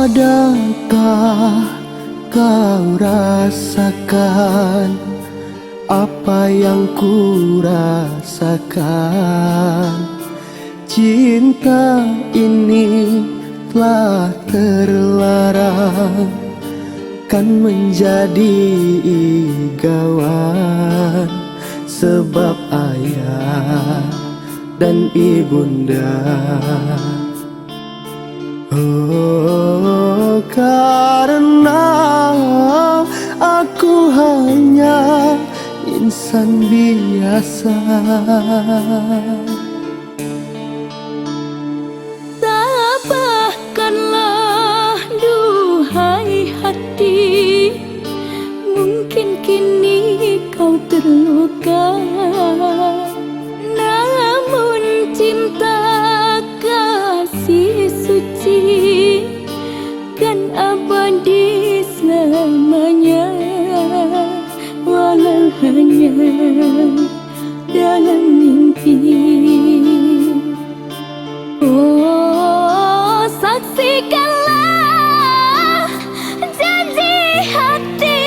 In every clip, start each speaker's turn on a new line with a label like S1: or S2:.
S1: Adakah kau rasakan apa yang ku rasakan? Cinta ini telah terlarang, kan menjadi igawan sebab ayah dan ibunda. Oh, karena aku hanya insan biasa.
S2: Tabahkanlah duhai hati, mungkin kini kau terluka, namun cinta kasih suci kan abadi selamanya, walau hanya dalam mimpi. Oh, saksikanlah janji hati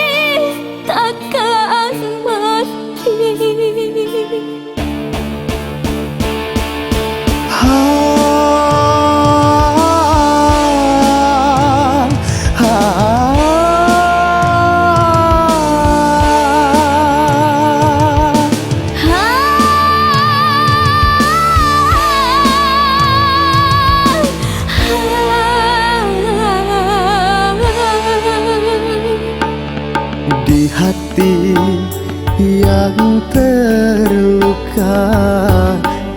S2: takkan mati.
S1: Di hati yang terluka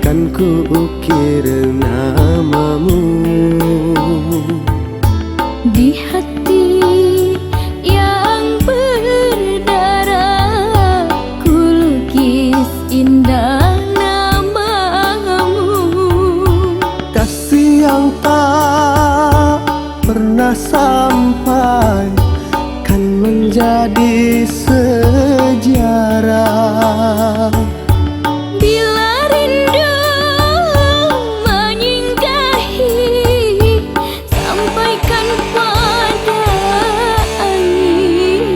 S1: kan ku ukir namamu.
S2: Di hati yang berdarah ku lukis indah namamu.
S1: Kasih yang tak pernah sampai kan menjadi sejarah.
S2: Bila rindu menyinggahi, sampaikan pada angin.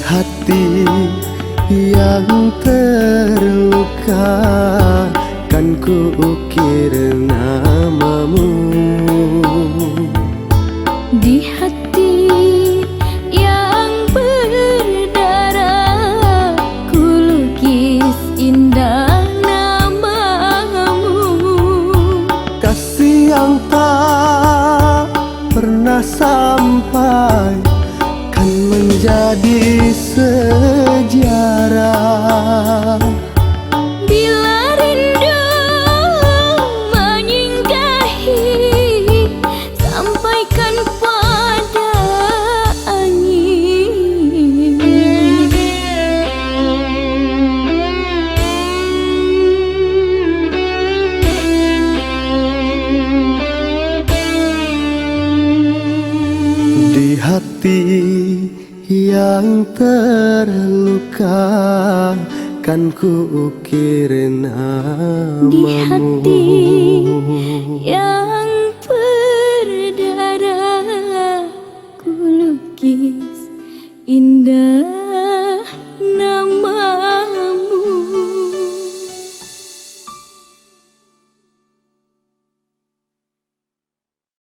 S1: Hati yang terluka kan ku ukir namamu.
S2: Di hati yang berdarah ku lukis indah namamu.
S1: Kasih yang tak pernah sampai kan menjadi sejarah.
S2: Bila rindu menyinggahi, sampaikan pada angin.
S1: Di hati yang terluka kan ku ukir namamu.
S2: Di hati yang